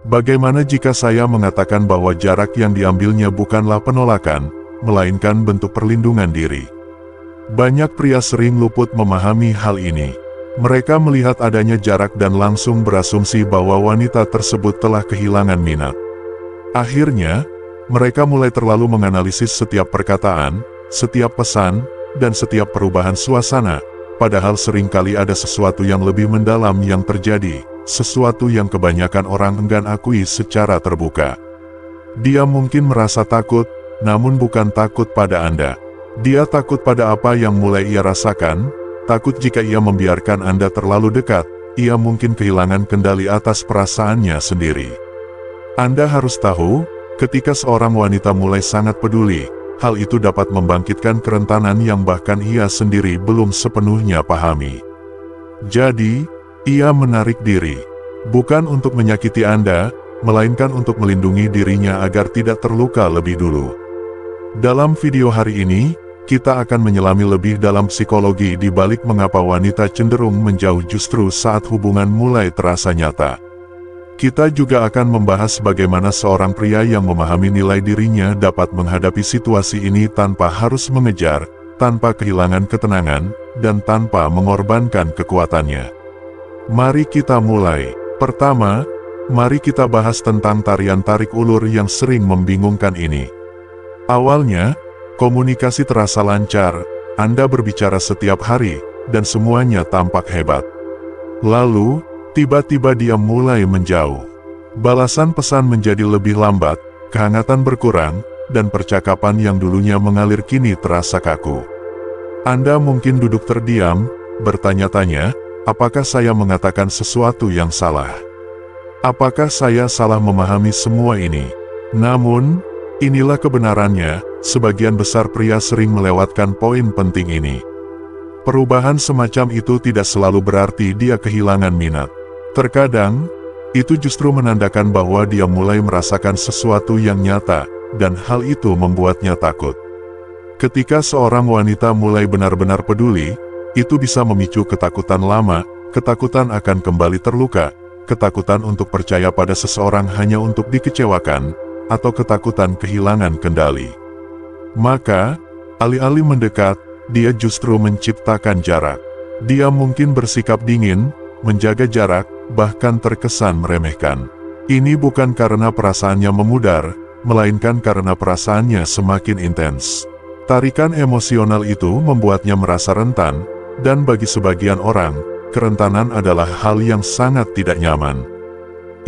Bagaimana jika saya mengatakan bahwa jarak yang diambilnya bukanlah penolakan, melainkan bentuk perlindungan diri? Banyak pria sering luput memahami hal ini. Mereka melihat adanya jarak dan langsung berasumsi bahwa wanita tersebut telah kehilangan minat. Akhirnya, mereka mulai terlalu menganalisis setiap perkataan, setiap pesan, dan setiap perubahan suasana, padahal seringkali ada sesuatu yang lebih mendalam yang terjadi, sesuatu yang kebanyakan orang enggan akui secara terbuka. Dia mungkin merasa takut, namun bukan takut pada Anda. Dia takut pada apa yang mulai ia rasakan. Takut jika ia membiarkan Anda terlalu dekat, ia mungkin kehilangan kendali atas perasaannya sendiri. Anda harus tahu, ketika seorang wanita mulai sangat peduli, hal itu dapat membangkitkan kerentanan yang bahkan ia sendiri belum sepenuhnya pahami. Jadi, ia menarik diri, bukan untuk menyakiti Anda, melainkan untuk melindungi dirinya agar tidak terluka lebih dulu. Dalam video hari ini, kita akan menyelami lebih dalam psikologi di balik mengapa wanita cenderung menjauh justru saat hubungan mulai terasa nyata. Kita juga akan membahas bagaimana seorang pria yang memahami nilai dirinya dapat menghadapi situasi ini tanpa harus mengejar, tanpa kehilangan ketenangan, dan tanpa mengorbankan kekuatannya. Mari kita mulai. Pertama, mari kita bahas tentang tarian tarik ulur yang sering membingungkan ini. Awalnya, komunikasi terasa lancar, Anda berbicara setiap hari, dan semuanya tampak hebat. Lalu, tiba-tiba dia mulai menjauh. Balasan pesan menjadi lebih lambat, kehangatan berkurang, dan percakapan yang dulunya mengalir kini terasa kaku. Anda mungkin duduk terdiam, bertanya-tanya, apakah saya mengatakan sesuatu yang salah? Apakah saya salah memahami semua ini? Namun, inilah kebenarannya. Sebagian besar pria sering melewatkan poin penting ini. Perubahan semacam itu tidak selalu berarti dia kehilangan minat. Terkadang, itu justru menandakan bahwa dia mulai merasakan sesuatu yang nyata, dan hal itu membuatnya takut. Ketika seorang wanita mulai benar-benar peduli, itu bisa memicu ketakutan lama, ketakutan akan kembali terluka, ketakutan untuk percaya pada seseorang hanya untuk dikecewakan, atau ketakutan kehilangan kendali. Maka, alih-alih mendekat, dia justru menciptakan jarak. Dia mungkin bersikap dingin, menjaga jarak, bahkan terkesan meremehkan. Ini bukan karena perasaannya memudar, melainkan karena perasaannya semakin intens. Tarikan emosional itu membuatnya merasa rentan, dan bagi sebagian orang, kerentanan adalah hal yang sangat tidak nyaman.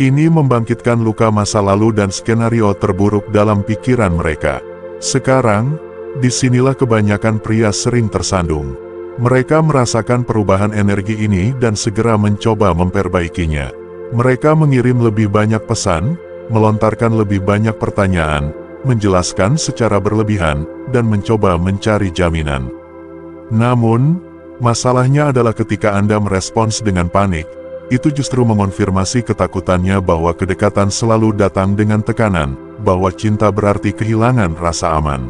Ini membangkitkan luka masa lalu dan skenario terburuk dalam pikiran mereka. Sekarang, disinilah kebanyakan pria sering tersandung. Mereka merasakan perubahan energi ini dan segera mencoba memperbaikinya. Mereka mengirim lebih banyak pesan, melontarkan lebih banyak pertanyaan, menjelaskan secara berlebihan, dan mencoba mencari jaminan. Namun, masalahnya adalah ketika Anda merespons dengan panik, itu justru mengonfirmasi ketakutannya bahwa kedekatan selalu datang dengan tekanan, bahwa cinta berarti kehilangan rasa aman.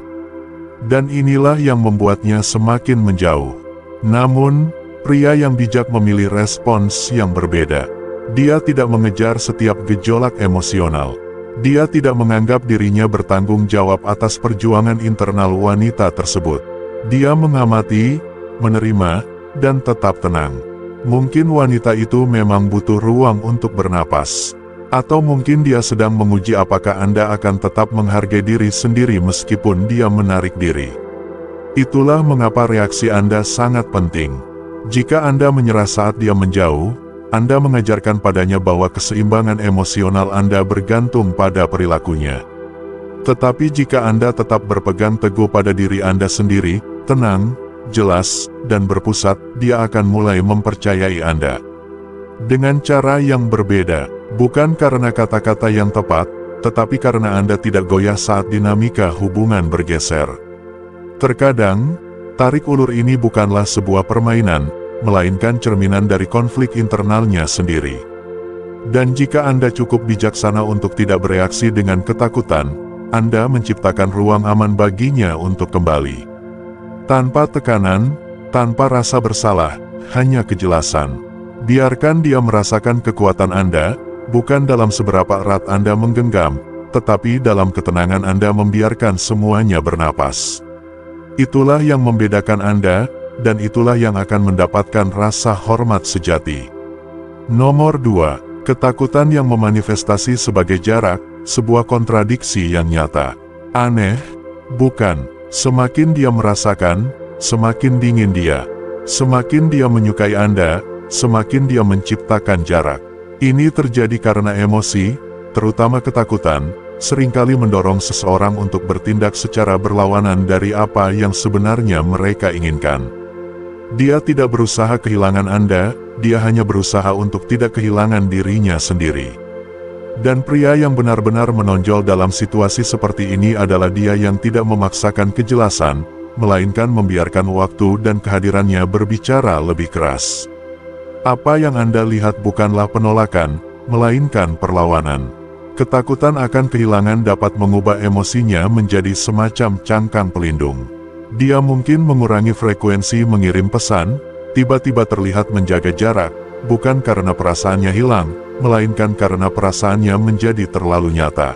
Dan inilah yang membuatnya semakin menjauh. Namun, pria yang bijak memilih respons yang berbeda. Dia tidak mengejar setiap gejolak emosional. Dia tidak menganggap dirinya bertanggung jawab atas perjuangan internal wanita tersebut. Dia mengamati, menerima, dan tetap tenang. Mungkin wanita itu memang butuh ruang untuk bernapas. Atau mungkin dia sedang menguji apakah Anda akan tetap menghargai diri sendiri meskipun dia menarik diri. Itulah mengapa reaksi Anda sangat penting. Jika Anda menyerah saat dia menjauh, Anda mengajarkan padanya bahwa keseimbangan emosional Anda bergantung pada perilakunya. Tetapi jika Anda tetap berpegang teguh pada diri Anda sendiri, tenang, jelas, dan berpusat, dia akan mulai mempercayai Anda. Dengan cara yang berbeda, bukan karena kata-kata yang tepat, tetapi karena Anda tidak goyah saat dinamika hubungan bergeser. Terkadang, tarik ulur ini bukanlah sebuah permainan, melainkan cerminan dari konflik internalnya sendiri. Dan jika Anda cukup bijaksana untuk tidak bereaksi dengan ketakutan, Anda menciptakan ruang aman baginya untuk kembali. Tanpa tekanan, tanpa rasa bersalah, hanya kejelasan. Biarkan dia merasakan kekuatan Anda, bukan dalam seberapa erat Anda menggenggam, tetapi dalam ketenangan Anda membiarkan semuanya bernapas. Itulah yang membedakan Anda, dan itulah yang akan mendapatkan rasa hormat sejati. Nomor 2. Ketakutan yang memanifestasi sebagai jarak, sebuah kontradiksi yang nyata. Aneh, bukan? Semakin dia merasakan, semakin dingin dia. Semakin dia menyukai Anda, semakin dia menciptakan jarak. Ini terjadi karena emosi, terutama ketakutan, seringkali mendorong seseorang untuk bertindak secara berlawanan dari apa yang sebenarnya mereka inginkan. Dia tidak berusaha kehilangan Anda, dia hanya berusaha untuk tidak kehilangan dirinya sendiri. Dan pria yang benar-benar menonjol dalam situasi seperti ini adalah dia yang tidak memaksakan kejelasan, melainkan membiarkan waktu dan kehadirannya berbicara lebih keras. Apa yang Anda lihat bukanlah penolakan, melainkan perlawanan. Ketakutan akan kehilangan dapat mengubah emosinya menjadi semacam cangkang pelindung. Dia mungkin mengurangi frekuensi mengirim pesan, tiba-tiba terlihat menjaga jarak, bukan karena perasaannya hilang, melainkan karena perasaannya menjadi terlalu nyata.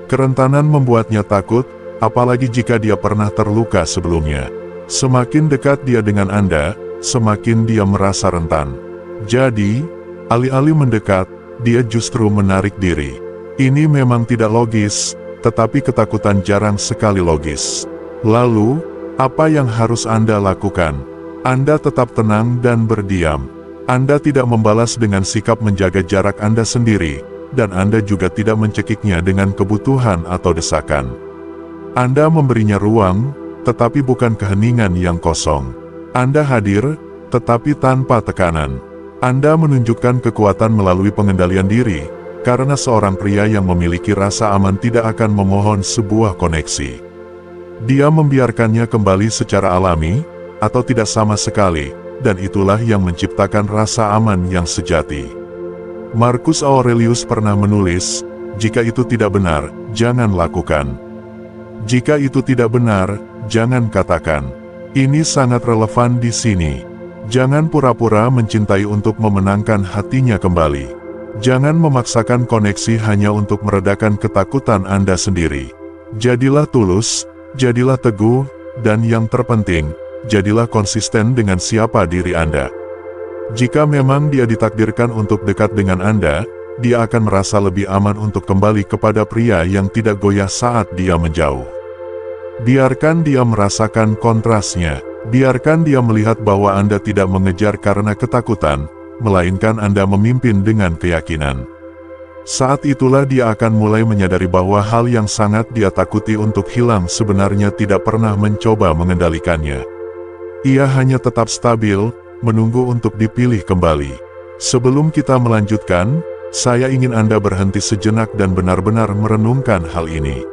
Kerentanan membuatnya takut, apalagi jika dia pernah terluka sebelumnya. Semakin dekat dia dengan Anda, semakin dia merasa rentan. Jadi, alih-alih mendekat, dia justru menarik diri. Ini memang tidak logis, tetapi ketakutan jarang sekali logis. Lalu, apa yang harus Anda lakukan? Anda tetap tenang dan berdiam. Anda tidak membalas dengan sikap menjaga jarak Anda sendiri, dan Anda juga tidak mencekiknya dengan kebutuhan atau desakan. Anda memberinya ruang, tetapi bukan keheningan yang kosong. Anda hadir, tetapi tanpa tekanan. Anda menunjukkan kekuatan melalui pengendalian diri, karena seorang pria yang memiliki rasa aman tidak akan memohon sebuah koneksi. Dia membiarkannya kembali secara alami, atau tidak sama sekali, dan itulah yang menciptakan rasa aman yang sejati. Marcus Aurelius pernah menulis, "Jika itu tidak benar, jangan lakukan. Jika itu tidak benar, jangan katakan." Ini sangat relevan di sini. Jangan pura-pura mencintai untuk memenangkan hatinya kembali. Jangan memaksakan koneksi hanya untuk meredakan ketakutan Anda sendiri. Jadilah tulus, jadilah teguh, dan yang terpenting, jadilah konsisten dengan siapa diri Anda. Jika memang dia ditakdirkan untuk dekat dengan Anda, dia akan merasa lebih aman untuk kembali kepada pria yang tidak goyah saat dia menjauh. Biarkan dia merasakan kontrasnya. Biarkan dia melihat bahwa Anda tidak mengejar karena ketakutan, melainkan Anda memimpin dengan keyakinan. Saat itulah dia akan mulai menyadari bahwa hal yang sangat dia takuti untuk hilang sebenarnya tidak pernah mencoba mengendalikannya. Ia hanya tetap stabil, menunggu untuk dipilih kembali. Sebelum kita melanjutkan, saya ingin Anda berhenti sejenak dan benar-benar merenungkan hal ini.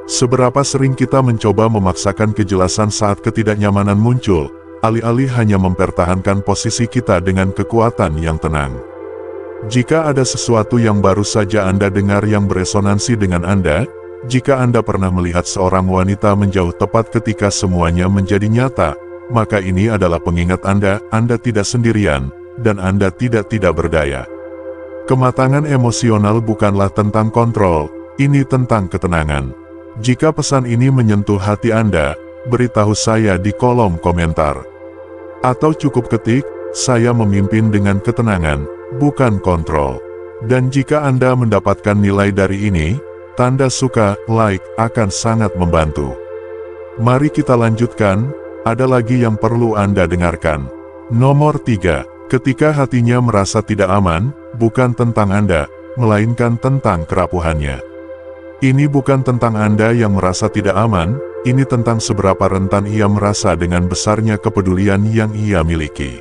Seberapa sering kita mencoba memaksakan kejelasan saat ketidaknyamanan muncul, alih-alih hanya mempertahankan posisi kita dengan kekuatan yang tenang. Jika ada sesuatu yang baru saja Anda dengar yang beresonansi dengan Anda, jika Anda pernah melihat seorang wanita menjauh tepat ketika semuanya menjadi nyata, maka ini adalah pengingat Anda tidak sendirian, dan Anda tidak berdaya. Kematangan emosional bukanlah tentang kontrol, ini tentang ketenangan. Jika pesan ini menyentuh hati Anda, beritahu saya di kolom komentar. Atau cukup ketik, "Saya memimpin dengan ketenangan, bukan kontrol." Dan jika Anda mendapatkan nilai dari ini, tanda suka, like, akan sangat membantu. Mari kita lanjutkan, ada lagi yang perlu Anda dengarkan. Nomor 3, ketika hatinya merasa tidak aman, bukan tentang Anda, melainkan tentang kerapuhannya. Ini bukan tentang Anda yang merasa tidak aman, ini tentang seberapa rentan ia merasa dengan besarnya kepedulian yang ia miliki.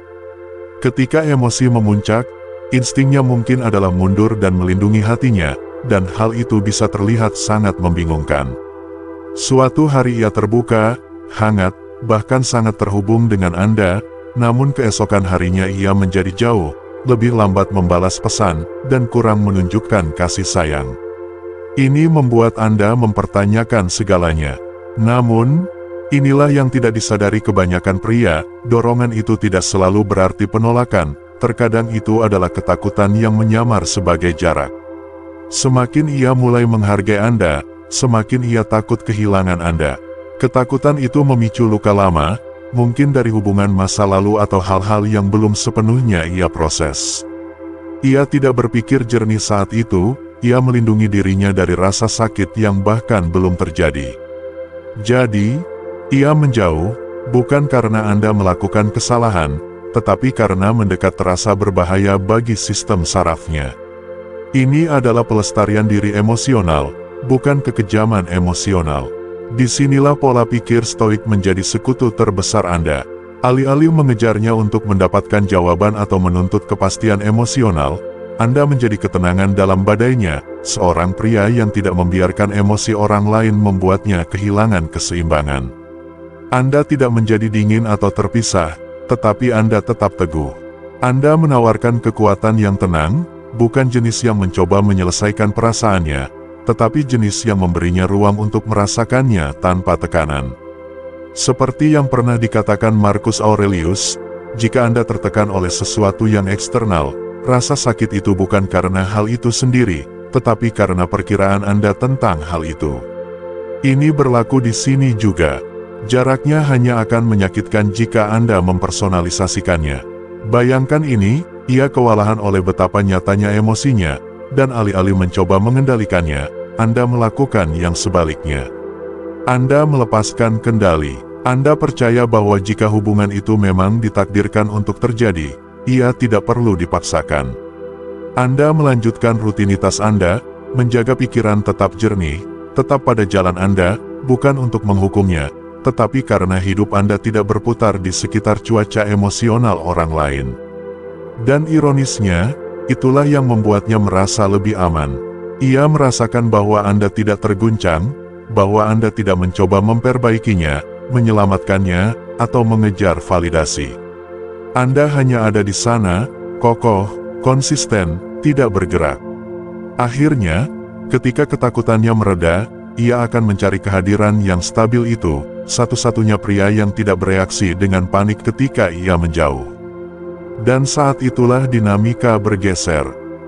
Ketika emosi memuncak, instingnya mungkin adalah mundur dan melindungi hatinya, dan hal itu bisa terlihat sangat membingungkan. Suatu hari ia terbuka, hangat, bahkan sangat terhubung dengan Anda, namun keesokan harinya ia menjadi jauh, lebih lambat membalas pesan, dan kurang menunjukkan kasih sayang. Ini membuat Anda mempertanyakan segalanya. Namun, inilah yang tidak disadari kebanyakan pria, dorongan itu tidak selalu berarti penolakan, terkadang itu adalah ketakutan yang menyamar sebagai jarak. Semakin ia mulai menghargai Anda, semakin ia takut kehilangan Anda. Ketakutan itu memicu luka lama, mungkin dari hubungan masa lalu atau hal-hal yang belum sepenuhnya ia proses. Ia tidak berpikir jernih saat itu, ia melindungi dirinya dari rasa sakit yang bahkan belum terjadi. Jadi, ia menjauh, bukan karena Anda melakukan kesalahan, tetapi karena mendekat terasa berbahaya bagi sistem sarafnya. Ini adalah pelestarian diri emosional, bukan kekejaman emosional. Disinilah pola pikir stoik menjadi sekutu terbesar Anda. Alih-alih mengejarnya untuk mendapatkan jawaban atau menuntut kepastian emosional, Anda menjadi ketenangan dalam badainya, seorang pria yang tidak membiarkan emosi orang lain membuatnya kehilangan keseimbangan. Anda tidak menjadi dingin atau terpisah, tetapi Anda tetap teguh. Anda menawarkan kekuatan yang tenang, bukan jenis yang mencoba menyelesaikan perasaannya, tetapi jenis yang memberinya ruang untuk merasakannya tanpa tekanan. Seperti yang pernah dikatakan Marcus Aurelius, jika Anda tertekan oleh sesuatu yang eksternal, rasa sakit itu bukan karena hal itu sendiri, tetapi karena perkiraan Anda tentang hal itu. Ini berlaku di sini juga. Jaraknya hanya akan menyakitkan jika Anda mempersonalisasikannya. Bayangkan ini, ia kewalahan oleh betapa nyatanya emosinya, dan alih-alih mencoba mengendalikannya, Anda melakukan yang sebaliknya. Anda melepaskan kendali. Anda percaya bahwa jika hubungan itu memang ditakdirkan untuk terjadi, ia tidak perlu dipaksakan. Anda melanjutkan rutinitas Anda, menjaga pikiran tetap jernih, tetap pada jalan Anda, bukan untuk menghukumnya, tetapi karena hidup Anda tidak berputar di sekitar cuaca emosional orang lain. Dan ironisnya, itulah yang membuatnya merasa lebih aman. Ia merasakan bahwa Anda tidak terguncang, bahwa Anda tidak mencoba memperbaikinya, menyelamatkannya, atau mengejar validasi. Anda hanya ada di sana, kokoh, konsisten, tidak bergerak. Akhirnya, ketika ketakutannya mereda, ia akan mencari kehadiran yang stabil itu, satu-satunya pria yang tidak bereaksi dengan panik ketika ia menjauh. Dan saat itulah dinamika bergeser.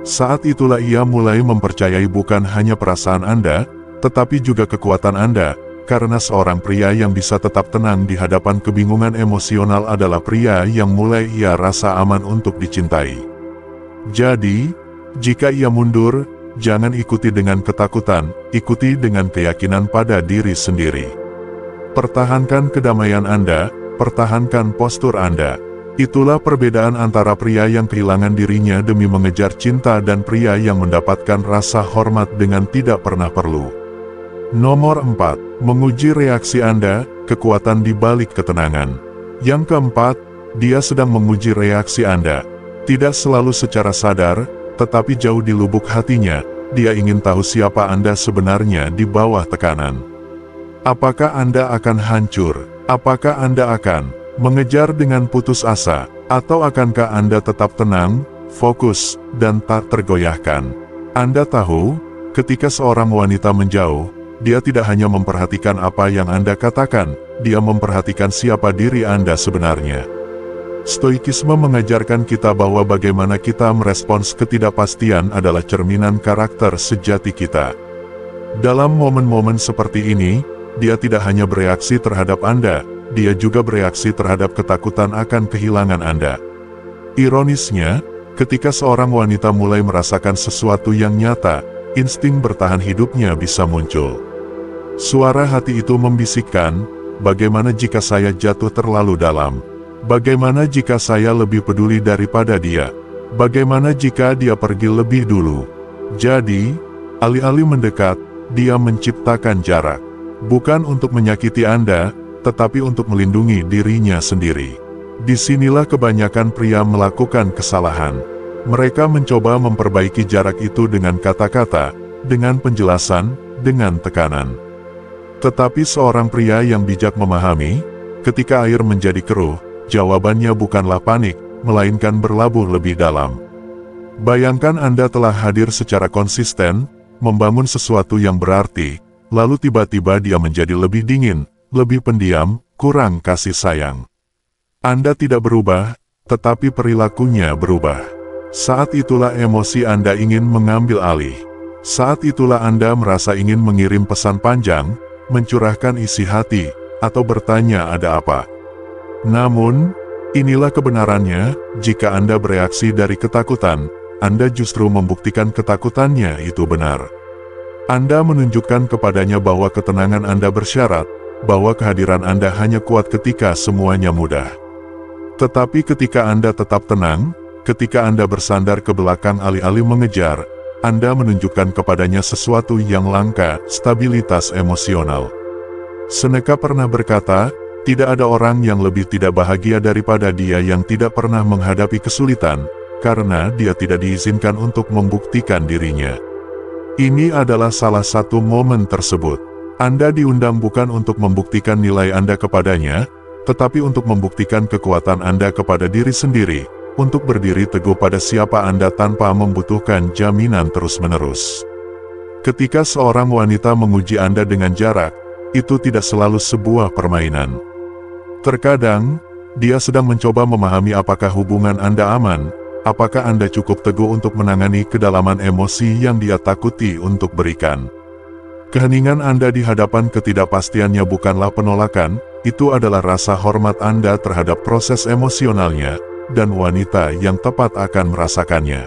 Saat itulah ia mulai mempercayai bukan hanya perasaan Anda, tetapi juga kekuatan Anda, karena seorang pria yang bisa tetap tenang di hadapan kebingungan emosional adalah pria yang mulai ia rasa aman untuk dicintai. Jadi, jika ia mundur, jangan ikuti dengan ketakutan, ikuti dengan keyakinan pada diri sendiri. Pertahankan kedamaian Anda, pertahankan postur Anda. Itulah perbedaan antara pria yang kehilangan dirinya demi mengejar cinta dan pria yang mendapatkan rasa hormat dengan tidak pernah perlu. Nomor 4. Menguji reaksi Anda, kekuatan di balik ketenangan. Yang keempat, dia sedang menguji reaksi Anda. Tidak selalu secara sadar, tetapi jauh di lubuk hatinya, dia ingin tahu siapa Anda sebenarnya di bawah tekanan. Apakah Anda akan hancur? Apakah Anda akan mengejar dengan putus asa, atau akankah Anda tetap tenang, fokus, dan tak tergoyahkan? Anda tahu, ketika seorang wanita menjauh, dia tidak hanya memperhatikan apa yang Anda katakan, dia memperhatikan siapa diri Anda sebenarnya. Stoikisme mengajarkan kita bahwa bagaimana kita merespons ketidakpastian adalah cerminan karakter sejati kita. Dalam momen-momen seperti ini, dia tidak hanya bereaksi terhadap Anda, dia juga bereaksi terhadap ketakutan akan kehilangan Anda. Ironisnya, ketika seorang wanita mulai merasakan sesuatu yang nyata, insting bertahan hidupnya bisa muncul. Suara hati itu membisikkan, bagaimana jika saya jatuh terlalu dalam? Bagaimana jika saya lebih peduli daripada dia? Bagaimana jika dia pergi lebih dulu? Jadi, alih-alih mendekat, dia menciptakan jarak. Bukan untuk menyakiti Anda, tetapi untuk melindungi dirinya sendiri. Disinilah kebanyakan pria melakukan kesalahan. Mereka mencoba memperbaiki jarak itu dengan kata-kata, dengan penjelasan, dengan tekanan. Tetapi seorang pria yang bijak memahami, ketika air menjadi keruh, jawabannya bukanlah panik, melainkan berlabuh lebih dalam. Bayangkan Anda telah hadir secara konsisten, membangun sesuatu yang berarti, lalu tiba-tiba dia menjadi lebih dingin, lebih pendiam, kurang kasih sayang. Anda tidak berubah, tetapi perilakunya berubah. Saat itulah emosi Anda ingin mengambil alih. Saat itulah Anda merasa ingin mengirim pesan panjang, mencurahkan isi hati, atau bertanya ada apa. Namun, inilah kebenarannya, jika Anda bereaksi dari ketakutan, Anda justru membuktikan ketakutannya itu benar. Anda menunjukkan kepadanya bahwa ketenangan Anda bersyarat, bahwa kehadiran Anda hanya kuat ketika semuanya mudah. Tetapi ketika Anda tetap tenang, ketika Anda bersandar ke belakang alih-alih mengejar, Anda menunjukkan kepadanya sesuatu yang langka, stabilitas emosional. Seneca pernah berkata, tidak ada orang yang lebih tidak bahagia daripada dia yang tidak pernah menghadapi kesulitan, karena dia tidak diizinkan untuk membuktikan dirinya. Ini adalah salah satu momen tersebut. Anda diundang bukan untuk membuktikan nilai Anda kepadanya, tetapi untuk membuktikan kekuatan Anda kepada diri sendiri, untuk berdiri teguh pada siapa Anda tanpa membutuhkan jaminan terus-menerus. Ketika seorang wanita menguji Anda dengan jarak, itu tidak selalu sebuah permainan. Terkadang, dia sedang mencoba memahami apakah hubungan Anda aman, apakah Anda cukup teguh untuk menangani kedalaman emosi yang dia takuti untuk berikan. Keheningan Anda di hadapan ketidakpastiannya bukanlah penolakan, itu adalah rasa hormat Anda terhadap proses emosionalnya, dan wanita yang tepat akan merasakannya.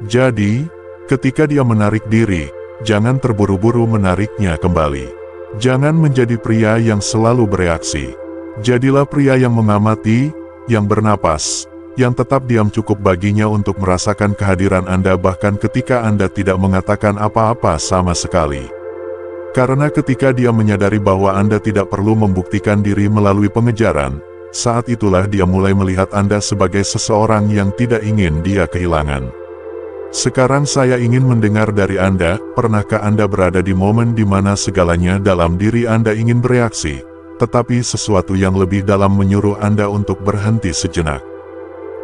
Jadi, ketika dia menarik diri, jangan terburu-buru menariknya kembali. Jangan menjadi pria yang selalu bereaksi. Jadilah pria yang mengamati, yang bernapas, yang tetap diam cukup baginya untuk merasakan kehadiran Anda bahkan ketika Anda tidak mengatakan apa-apa sama sekali. Karena ketika dia menyadari bahwa Anda tidak perlu membuktikan diri melalui pengejaran, saat itulah dia mulai melihat Anda sebagai seseorang yang tidak ingin dia kehilangan. Sekarang saya ingin mendengar dari Anda, pernahkah Anda berada di momen di mana segalanya dalam diri Anda ingin bereaksi, tetapi sesuatu yang lebih dalam menyuruh Anda untuk berhenti sejenak?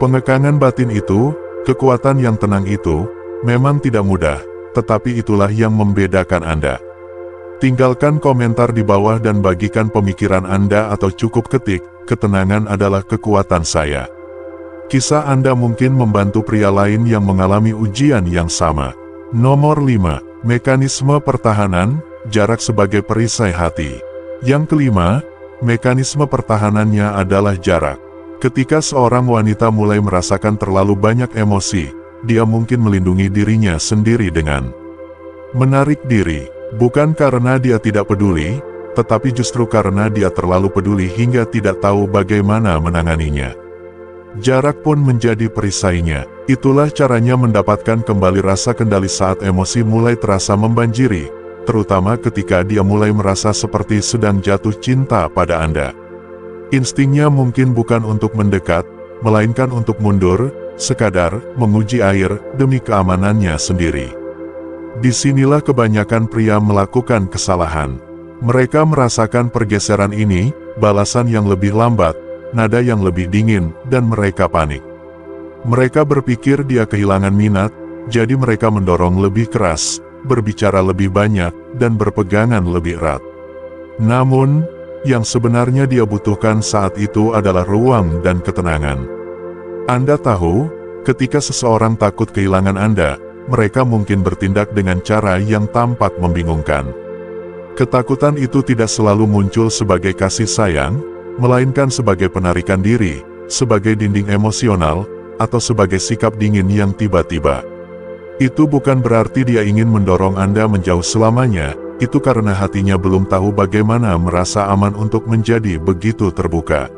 Pengekangan batin itu, kekuatan yang tenang itu, memang tidak mudah, tetapi itulah yang membedakan Anda. Tinggalkan komentar di bawah dan bagikan pemikiran Anda atau cukup ketik, ketenangan adalah kekuatan saya. Kisah Anda mungkin membantu pria lain yang mengalami ujian yang sama. Nomor 5. Mekanisme pertahanan, jarak sebagai perisai hati. Yang kelima, mekanisme pertahanannya adalah jarak. Ketika seorang wanita mulai merasakan terlalu banyak emosi, dia mungkin melindungi dirinya sendiri dengan menarik diri. Bukan karena dia tidak peduli, tetapi justru karena dia terlalu peduli hingga tidak tahu bagaimana menanganinya. Jarak pun menjadi perisainya. Itulah caranya mendapatkan kembali rasa kendali saat emosi mulai terasa membanjiri, terutama ketika dia mulai merasa seperti sedang jatuh cinta pada Anda. Instingnya mungkin bukan untuk mendekat, melainkan untuk mundur, sekadar menguji air demi keamanannya sendiri. Disinilah kebanyakan pria melakukan kesalahan. Mereka merasakan pergeseran ini, balasan yang lebih lambat, nada yang lebih dingin, dan mereka panik. Mereka berpikir dia kehilangan minat, jadi mereka mendorong lebih keras, berbicara lebih banyak, dan berpegangan lebih erat. Namun, yang sebenarnya dia butuhkan saat itu adalah ruang dan ketenangan. Anda tahu, ketika seseorang takut kehilangan Anda, mereka mungkin bertindak dengan cara yang tampak membingungkan. Ketakutan itu tidak selalu muncul sebagai kasih sayang, melainkan sebagai penarikan diri, sebagai dinding emosional, atau sebagai sikap dingin yang tiba-tiba. Itu bukan berarti dia ingin mendorong Anda menjauh selamanya, itu karena hatinya belum tahu bagaimana merasa aman untuk menjadi begitu terbuka.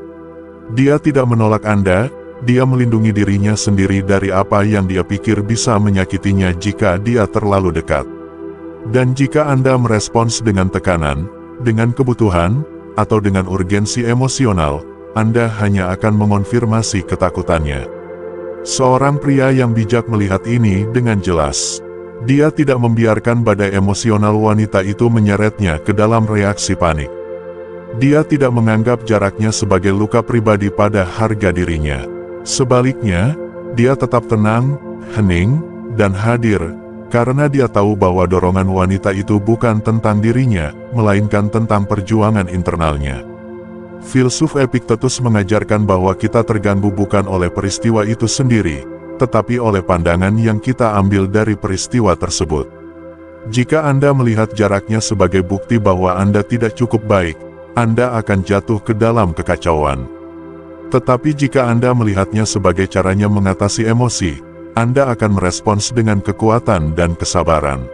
Dia tidak menolak Anda, dia melindungi dirinya sendiri dari apa yang dia pikir bisa menyakitinya jika dia terlalu dekat. Dan jika Anda merespons dengan tekanan, dengan kebutuhan, atau dengan urgensi emosional, Anda hanya akan mengonfirmasi ketakutannya. Seorang pria yang bijak melihat ini dengan jelas. Dia tidak membiarkan badai emosional wanita itu menyeretnya ke dalam reaksi panik. Dia tidak menganggap jaraknya sebagai luka pribadi pada harga dirinya. Sebaliknya, dia tetap tenang, hening, dan hadir, karena dia tahu bahwa dorongan wanita itu bukan tentang dirinya, melainkan tentang perjuangan internalnya. Filsuf Epictetus mengajarkan bahwa kita terganggu bukan oleh peristiwa itu sendiri, tetapi oleh pandangan yang kita ambil dari peristiwa tersebut. Jika Anda melihat jaraknya sebagai bukti bahwa Anda tidak cukup baik, Anda akan jatuh ke dalam kekacauan. Tetapi jika Anda melihatnya sebagai caranya mengatasi emosi, Anda akan merespons dengan kekuatan dan kesabaran.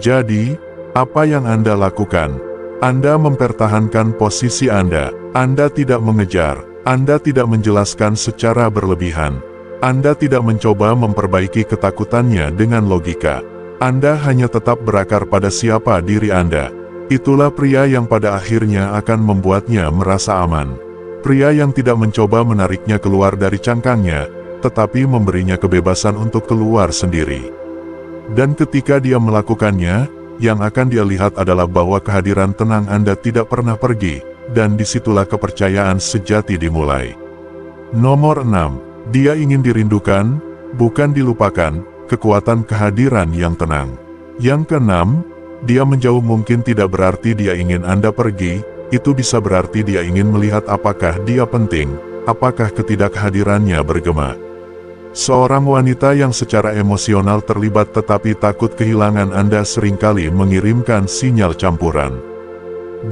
Jadi, apa yang Anda lakukan? Anda mempertahankan posisi Anda. Anda tidak mengejar. Anda tidak menjelaskan secara berlebihan. Anda tidak mencoba memperbaiki ketakutannya dengan logika. Anda hanya tetap berakar pada siapa diri Anda. Itulah pria yang pada akhirnya akan membuatnya merasa aman. Pria yang tidak mencoba menariknya keluar dari cangkangnya, tetapi memberinya kebebasan untuk keluar sendiri. Dan ketika dia melakukannya, yang akan dia lihat adalah bahwa kehadiran tenang Anda tidak pernah pergi, dan disitulah kepercayaan sejati dimulai. Nomor 6. Dia ingin dirindukan, bukan dilupakan, kekuatan kehadiran yang tenang. Yang keenam, dia menjauh mungkin tidak berarti dia ingin Anda pergi, itu bisa berarti dia ingin melihat apakah dia penting, apakah ketidakhadirannya bergema. Seorang wanita yang secara emosional terlibat tetapi takut kehilangan Anda seringkali mengirimkan sinyal campuran.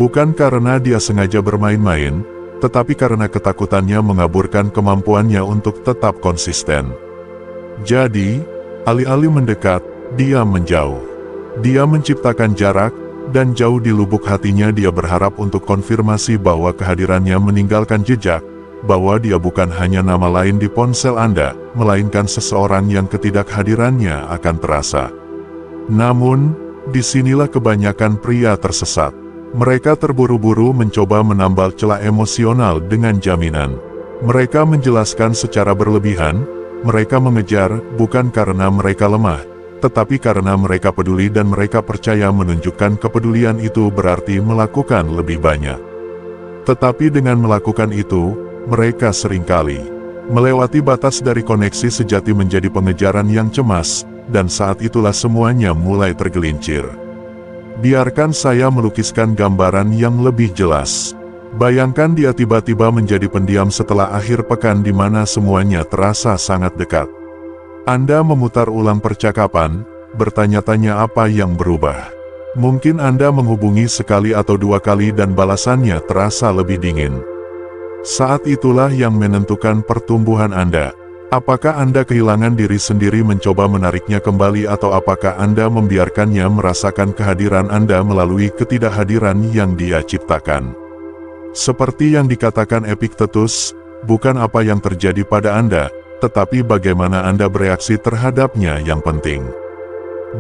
Bukan karena dia sengaja bermain-main, tetapi karena ketakutannya mengaburkan kemampuannya untuk tetap konsisten. Jadi, alih-alih mendekat, dia menjauh. Dia menciptakan jarak, dan jauh di lubuk hatinya dia berharap untuk konfirmasi bahwa kehadirannya meninggalkan jejak, bahwa dia bukan hanya nama lain di ponsel Anda, melainkan seseorang yang ketidakhadirannya akan terasa. Namun, disinilah kebanyakan pria tersesat. Mereka terburu-buru mencoba menambal celah emosional dengan jaminan. Mereka menjelaskan secara berlebihan, mereka mengejar bukan karena mereka lemah, tetapi karena mereka peduli dan mereka percaya menunjukkan kepedulian itu berarti melakukan lebih banyak. Tetapi dengan melakukan itu, mereka seringkali melewati batas dari koneksi sejati menjadi pengejaran yang cemas, dan saat itulah semuanya mulai tergelincir. Biarkan saya melukiskan gambaran yang lebih jelas. Bayangkan dia tiba-tiba menjadi pendiam setelah akhir pekan di mana semuanya terasa sangat dekat. Anda memutar ulang percakapan, bertanya-tanya apa yang berubah. Mungkin Anda menghubungi sekali atau dua kali dan balasannya terasa lebih dingin. Saat itulah yang menentukan pertumbuhan Anda. Apakah Anda kehilangan diri sendiri mencoba menariknya kembali atau apakah Anda membiarkannya merasakan kehadiran Anda melalui ketidakhadiran yang dia ciptakan? Seperti yang dikatakan Epictetus, bukan apa yang terjadi pada Anda, tetapi bagaimana Anda bereaksi terhadapnya yang penting.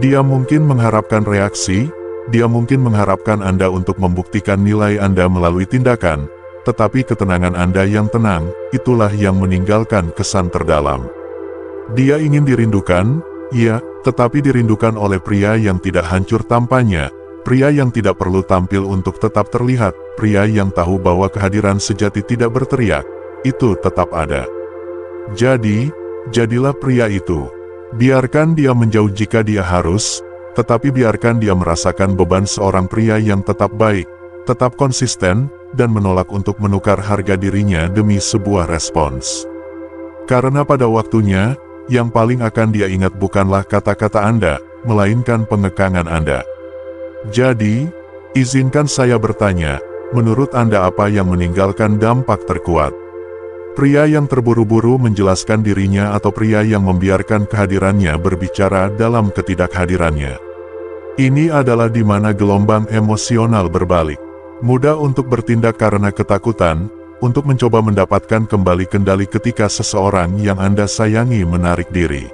Dia mungkin mengharapkan reaksi, dia mungkin mengharapkan Anda untuk membuktikan nilai Anda melalui tindakan, tetapi ketenangan Anda yang tenang, itulah yang meninggalkan kesan terdalam. Dia ingin dirindukan, iya, tetapi dirindukan oleh pria yang tidak hancur tampaknya, pria yang tidak perlu tampil untuk tetap terlihat, pria yang tahu bahwa kehadiran sejati tidak berteriak, itu tetap ada. Jadi, jadilah pria itu. Biarkan dia menjauh jika dia harus, tetapi biarkan dia merasakan beban seorang pria yang tetap baik, tetap konsisten, dan menolak untuk menukar harga dirinya demi sebuah respons. Karena pada waktunya, yang paling akan dia ingat bukanlah kata-kata Anda, melainkan pengekangan Anda. Jadi, izinkan saya bertanya, menurut Anda apa yang meninggalkan dampak terkuat? Pria yang terburu-buru menjelaskan dirinya atau pria yang membiarkan kehadirannya berbicara dalam ketidakhadirannya? Ini adalah di mana gelombang emosional berbalik. Mudah untuk bertindak karena ketakutan, untuk mencoba mendapatkan kembali kendali ketika seseorang yang Anda sayangi menarik diri.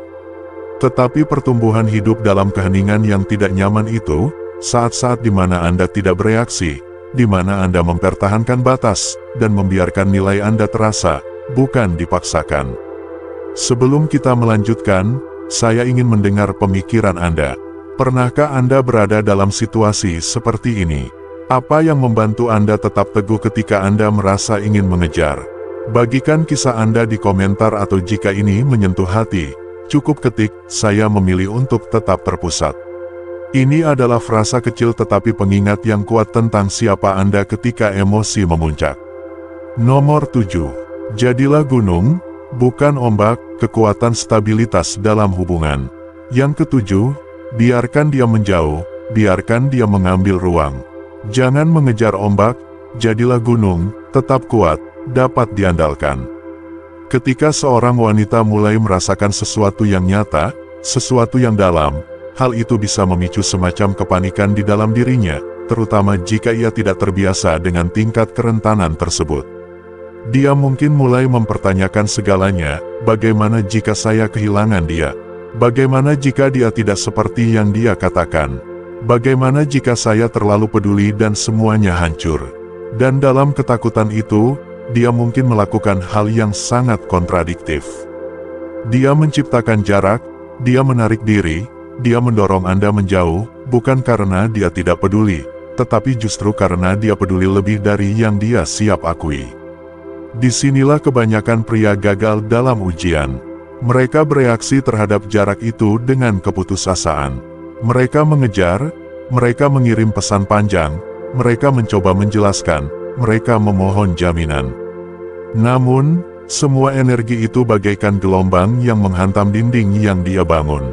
Tetapi pertumbuhan hidup dalam keheningan yang tidak nyaman itu, saat-saat di mana Anda tidak bereaksi, di mana Anda mempertahankan batas, dan membiarkan nilai Anda terasa, bukan dipaksakan. Sebelum kita melanjutkan, saya ingin mendengar pemikiran Anda. Pernahkah Anda berada dalam situasi seperti ini? Apa yang membantu Anda tetap teguh ketika Anda merasa ingin mengejar? Bagikan kisah Anda di komentar atau jika ini menyentuh hati, cukup ketik, saya memilih untuk tetap terpusat. Ini adalah frasa kecil tetapi pengingat yang kuat tentang siapa Anda ketika emosi memuncak. Nomor 7. Jadilah gunung, bukan ombak, kekuatan stabilitas dalam hubungan. Yang ketujuh, biarkan dia menjauh, biarkan dia mengambil ruang. Jangan mengejar ombak, jadilah gunung, tetap kuat, dapat diandalkan. Ketika seorang wanita mulai merasakan sesuatu yang nyata, sesuatu yang dalam, hal itu bisa memicu semacam kepanikan di dalam dirinya, terutama jika ia tidak terbiasa dengan tingkat kerentanan tersebut. Dia mungkin mulai mempertanyakan segalanya, bagaimana jika saya kehilangan dia? Bagaimana jika dia tidak seperti yang dia katakan? Bagaimana jika saya terlalu peduli dan semuanya hancur? Dan dalam ketakutan itu, dia mungkin melakukan hal yang sangat kontradiktif. Dia menciptakan jarak, dia menarik diri, dia mendorong Anda menjauh, bukan karena dia tidak peduli, tetapi justru karena dia peduli lebih dari yang dia siap akui. Disinilah kebanyakan pria gagal dalam ujian. Mereka bereaksi terhadap jarak itu dengan keputusasaan. Mereka mengejar, mereka mengirim pesan panjang, mereka mencoba menjelaskan, mereka memohon jaminan. Namun, semua energi itu bagaikan gelombang yang menghantam dinding yang dia bangun.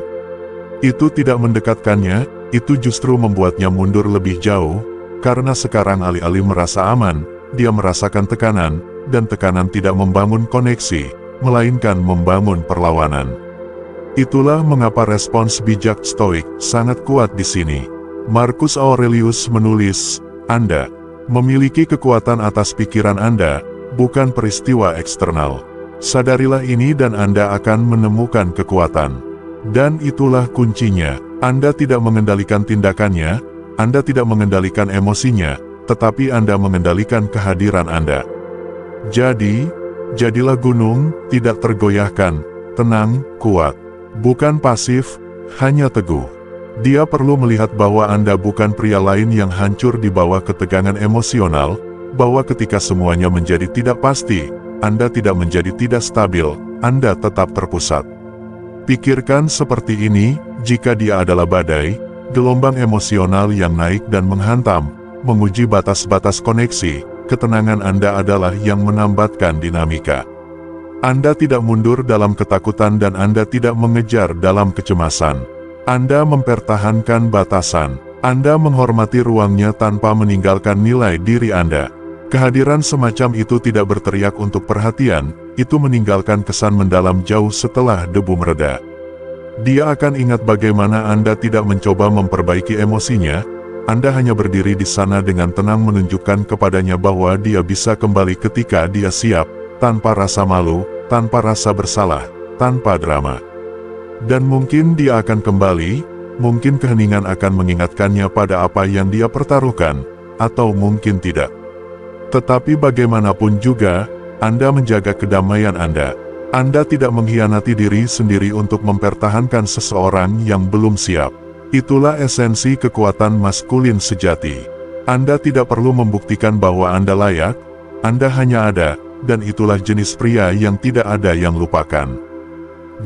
Itu tidak mendekatkannya, itu justru membuatnya mundur lebih jauh, karena sekarang alih-alih merasa aman, dia merasakan tekanan, dan tekanan tidak membangun koneksi, melainkan membangun perlawanan. Itulah mengapa respons bijak Stoik sangat kuat di sini. Marcus Aurelius menulis, Anda memiliki kekuatan atas pikiran Anda, bukan peristiwa eksternal. Sadarilah ini dan Anda akan menemukan kekuatan. Dan itulah kuncinya, Anda tidak mengendalikan tindakannya, Anda tidak mengendalikan emosinya, tetapi Anda mengendalikan kehadiran Anda. Jadi, jadilah gunung, tidak tergoyahkan, tenang, kuat. Bukan pasif, hanya teguh. Dia perlu melihat bahwa Anda bukan pria lain yang hancur di bawah ketegangan emosional, bahwa ketika semuanya menjadi tidak pasti, Anda tidak menjadi tidak stabil, Anda tetap terpusat. Pikirkan seperti ini, jika dia adalah badai, gelombang emosional yang naik dan menghantam, menguji batas-batas koneksi, ketenangan Anda adalah yang menambatkan dinamika. Anda tidak mundur dalam ketakutan dan Anda tidak mengejar dalam kecemasan. Anda mempertahankan batasan. Anda menghormati ruangnya tanpa meninggalkan nilai diri Anda. Kehadiran semacam itu tidak berteriak untuk perhatian, itu meninggalkan kesan mendalam jauh setelah debu mereda. Dia akan ingat bagaimana Anda tidak mencoba memperbaiki emosinya, Anda hanya berdiri di sana dengan tenang menunjukkan kepadanya bahwa dia bisa kembali ketika dia siap, tanpa rasa malu, tanpa rasa bersalah, tanpa drama. Dan mungkin dia akan kembali, mungkin keheningan akan mengingatkannya pada apa yang dia pertaruhkan, atau mungkin tidak. Tetapi bagaimanapun juga, Anda menjaga kedamaian Anda. Anda tidak mengkhianati diri sendiri untuk mempertahankan seseorang yang belum siap. Itulah esensi kekuatan maskulin sejati. Anda tidak perlu membuktikan bahwa Anda layak, Anda hanya ada, dan itulah jenis pria yang tidak ada yang lupakan.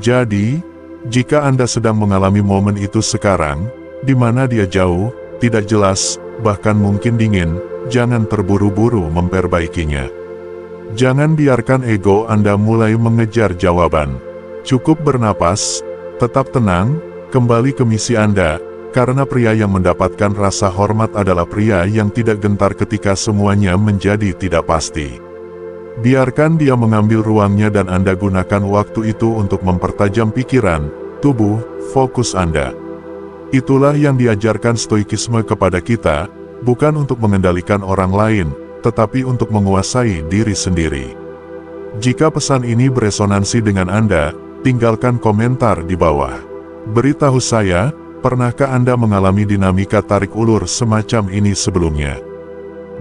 Jadi, jika Anda sedang mengalami momen itu sekarang, di mana dia jauh, tidak jelas, bahkan mungkin dingin, jangan terburu-buru memperbaikinya. Jangan biarkan ego Anda mulai mengejar jawaban. Cukup bernapas, tetap tenang, kembali ke misi Anda, karena pria yang mendapatkan rasa hormat adalah pria yang tidak gentar ketika semuanya menjadi tidak pasti. Biarkan dia mengambil ruangnya dan Anda gunakan waktu itu untuk mempertajam pikiran, tubuh, fokus Anda. Itulah yang diajarkan stoikisme kepada kita, bukan untuk mengendalikan orang lain, tetapi untuk menguasai diri sendiri. Jika pesan ini beresonansi dengan Anda, tinggalkan komentar di bawah. Beritahu saya, pernahkah Anda mengalami dinamika tarik ulur semacam ini sebelumnya?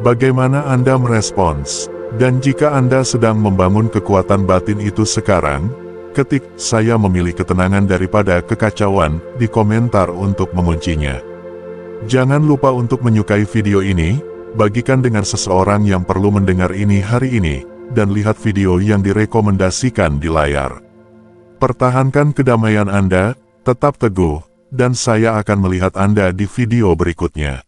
Bagaimana Anda merespons? Dan jika Anda sedang membangun kekuatan batin itu sekarang, ketik "Saya memilih ketenangan daripada kekacauan" di komentar untuk menguncinya. Jangan lupa untuk menyukai video ini, bagikan dengan seseorang yang perlu mendengar ini hari ini, dan lihat video yang direkomendasikan di layar. Pertahankan kedamaian Anda, tetap teguh, dan saya akan melihat Anda di video berikutnya.